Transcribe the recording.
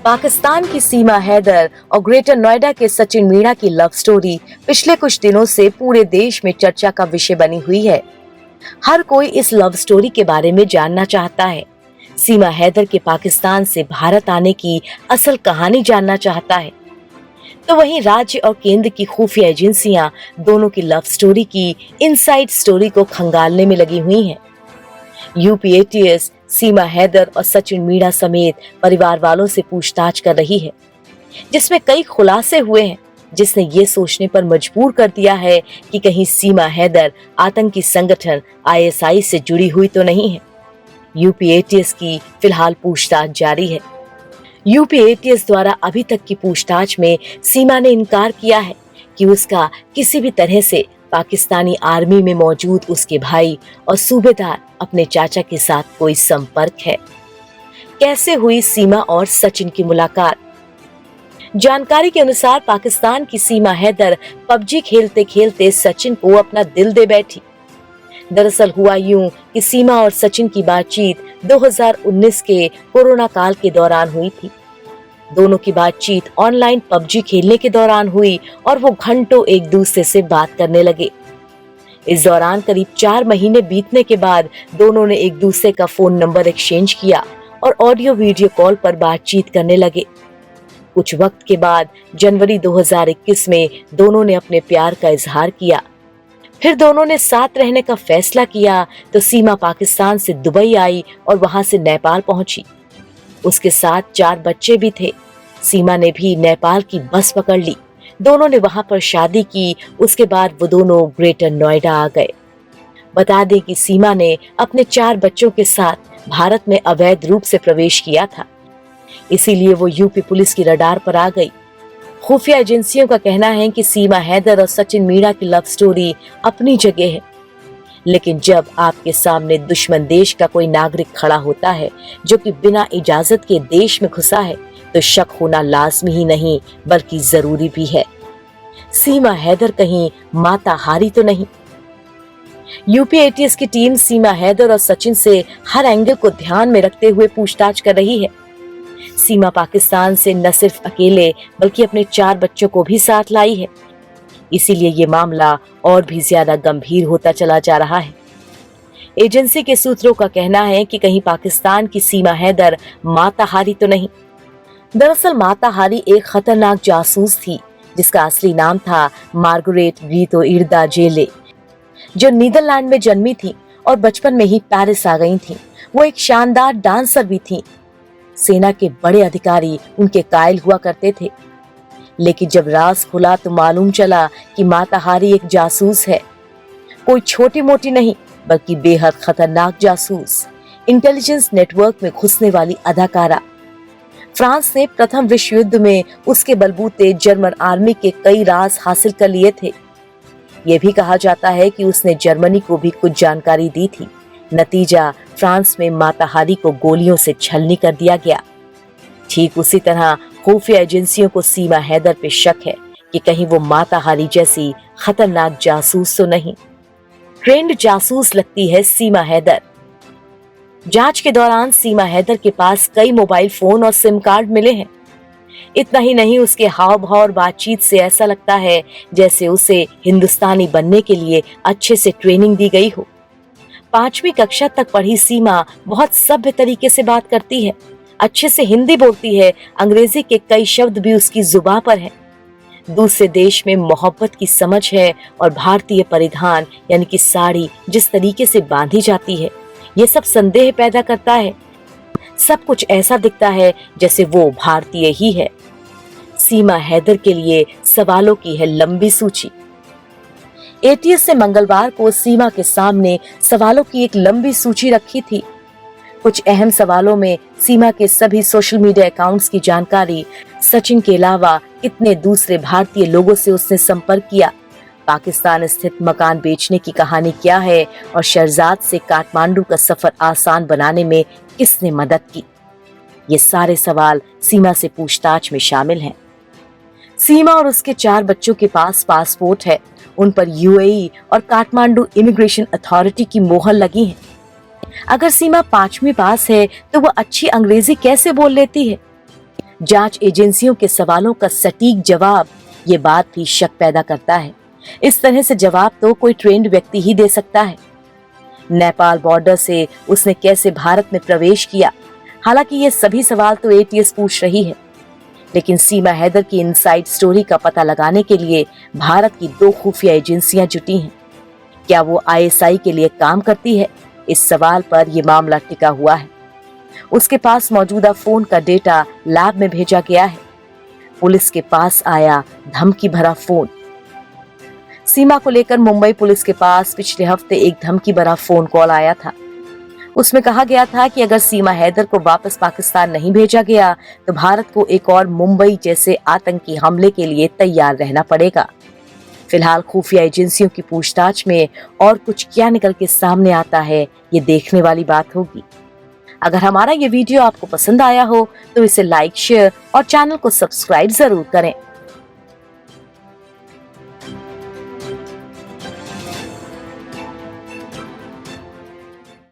पाकिस्तान की सीमा हैदर और ग्रेटर नोएडा के सचिन मीणा की लव स्टोरी पिछले कुछ दिनों से पूरे देश में चर्चा का विषय बनी हुई है। हर कोई इस लव स्टोरी के बारे में जानना चाहता है। सीमा हैदर के पाकिस्तान से भारत आने की असल कहानी जानना चाहता है। तो वहीं राज्य और केंद्र की खुफिया एजेंसियां दोनों की लव स्टोरी की इनसाइड स्टोरी को खंगालने में लगी हुई हैं। यूपी एटीएस सीमा हैदर और सचिन मीणा समेत परिवार वालों से पूछताछ कर रही है, जिसमें कई खुलासे हुए हैं, जिसने ये सोचने पर मजबूर कर दिया है कि कहीं सीमा हैदर आतंकी संगठन आईएसआई से जुड़ी हुई तो नहीं है। यूपी एटीएस की फिलहाल पूछताछ जारी है। यूपी एटीएस द्वारा अभी तक की पूछताछ में सीमा ने इनकार किया है कि उसका किसी भी तरह से पाकिस्तानी आर्मी में मौजूद उसके भाई और सूबेदार अपने चाचा के साथ कोई संपर्क है। कैसे हुई सीमा और सचिन की मुलाकात? जानकारी के अनुसार पाकिस्तान की सीमा हैदर पबजी खेलते खेलते सचिन को अपना दिल दे बैठी। दरअसल हुआ यूं कि सीमा और सचिन की बातचीत 2019 के कोरोना काल के दौरान हुई थी। दोनों की बातचीत ऑनलाइन पबजी खेलने के दौरान हुई और वो घंटों एक दूसरे से बात करने लगे। इस दौरान करीब 4 महीने बीतने के बाद दोनों ने एक दूसरे का फोन नंबर एक्सचेंज किया और ऑडियो वीडियो कॉल पर बातचीत करने लगे। कुछ वक्त के बाद जनवरी 2021 में दोनों ने अपने प्यार का इजहार किया। फिर दोनों ने साथ रहने का फैसला किया तो सीमा पाकिस्तान से दुबई आई और वहां से नेपाल पहुंची। उसके साथ 4 बच्चे भी थे। सीमा ने भी नेपाल की बस पकड़ ली। दोनों ने वहां पर शादी की। उसके बाद वो दोनों ग्रेटर नोएडा आ गए। बता दें कि सीमा ने अपने 4 बच्चों के साथ भारत में अवैध रूप से प्रवेश किया था, इसीलिए वो यूपी पुलिस की रडार पर आ गई। खुफिया एजेंसियों का कहना है कि सीमा हैदर और सचिन मीणा की लव स्टोरी अपनी जगह है, लेकिन जब आपके सामने दुश्मन देश का कोई नागरिक खड़ा होता है जो कि बिना इजाजत के देश में घुसा है, तो शक होना लाजमी ही नहीं बल्कि जरूरी भी है। सीमा हैदर कहीं माता हारी तो नहीं? यूपी एटीएस की टीम सीमा हैदर और सचिन से हर एंगल को ध्यान में रखते हुए पूछताछ कर रही है। सीमा पाकिस्तान से न सिर्फ अकेले बल्कि अपने 4 बच्चों को भी साथ लाई है, इसीलिए ये मामला और भी ज्यादा गंभीर होता चला जा रहा है। एजेंसी के सूत्रों का कहना है कि कहीं पाकिस्तान की सीमा हैदर माताहारी तो नहीं। दरअसल माताहारी एक खतरनाक जासूस थी जिसका असली नाम था मार्गरेट वीतो इर्दा जेले, जो नीदरलैंड में जन्मी थी और बचपन में ही पेरिस आ गई थी। वो एक शानदार डांसर भी थी। सेना के बड़े अधिकारी उनके कायल हुआ करते थे, लेकिन जब राज खुला तो मालूम चला कि माताहारी एक जासूस है। कोई छोटी मोटी नहीं बल्कि बेहद खतरनाक जासूस, इंटेलिजेंस नेटवर्क में घुसने वाली अदाकारा। फ्रांस ने प्रथम विश्व युद्ध में उसके बलबूते जर्मन आर्मी के कई राज हासिल कर लिए थे। यह भी कहा जाता है कि उसने जर्मनी को भी कुछ जानकारी दी थी। नतीजा, फ्रांस में माताहारी को गोलियों से छलनी कर दिया गया। ठीक उसी तरह खुफिया एजेंसियों को सीमा हैदर पे शक है कि कहीं वो माताहारी जैसी खतरनाक जासूस तो नहीं। ट्रेंड जासूस लगती है सीमा हैदर। जांच के दौरान सीमा हैदर के पास कई मोबाइल फोन और सिम कार्ड मिले हैं। इतना ही नहीं, उसके हाव भाव और बातचीत से ऐसा लगता है जैसे उसे हिंदुस्तानी बनने के लिए अच्छे से ट्रेनिंग दी गई हो। 5वीं कक्षा तक पढ़ी सीमा बहुत सभ्य तरीके से बात करती है, अच्छे से हिंदी बोलती है, अंग्रेजी के कई शब्द भी उसकी जुबान पर हैं। दूसरे देश में मोहब्बत की समझ है और भारतीय परिधान यानी कि साड़ी जिस तरीके से बांधी जाती है, ये सब संदेह पैदा करता है। सब कुछ ऐसा दिखता है जैसे वो भारतीय ही है। सीमा हैदर के लिए सवालों की है लंबी सूची। एटीएस से मंगलवार को सीमा के सामने सवालों की एक लंबी सूची रखी थी। कुछ अहम सवालों में सीमा के सभी सोशल मीडिया अकाउंट्स की जानकारी, सचिन के अलावा कितने दूसरे भारतीय लोगों से उसने संपर्क किया, पाकिस्तान स्थित मकान बेचने की कहानी क्या है और शहजाद से काठमांडू का सफर आसान बनाने में किसने मदद की। ये सारे सवाल सीमा से पूछताछ में शामिल हैं। सीमा और उसके 4 बच्चों के पास पासपोर्ट है। उन पर यूएई और काठमांडू इमिग्रेशन अथॉरिटी की मोहर लगी है। अगर सीमा 5वीं पास है तो वह अच्छी अंग्रेजी कैसे बोल लेती है? जांच एजेंसियों के सवालों का सटीक जवाब ये बात भी शक पैदा करता है। इस तरह से जवाब तो कोई ट्रेंड व्यक्ति ही दे सकता है। नेपाल बॉर्डर से उसने कैसे भारत में प्रवेश किया? हालांकि ये सभी सवाल तो एटीएस पूछ रही है, लेकिन सीमा हैदर की इनसाइड स्टोरी का पता लगाने के लिए भारत की 2 खुफिया एजेंसियां जुटी हैं। क्या वो आईएसआई के लिए काम करती है? इस सवाल पर यह मामला टिका हुआ है। उसके पास मौजूदा फोन का डेटा लैब में भेजा गया है। पुलिस के पास आया धमकी भरा फोन। सीमा को लेकर मुंबई पुलिस के पास पिछले हफ्ते एक धमकी भरा फोन कॉल आया था। उसमें कहा गया था कि अगर सीमा हैदर को वापस पाकिस्तान नहीं भेजा गया तो भारत को एक और मुंबई जैसे आतंकी हमले के लिए तैयार रहना पड़ेगा। फिलहाल खुफिया एजेंसियों की पूछताछ में और कुछ क्या निकल के सामने आता है, ये देखने वाली बात होगी। अगर हमारा ये वीडियो आपको पसंद आया हो तो इसे लाइक, शेयर और चैनल को सब्सक्राइब जरूर करें।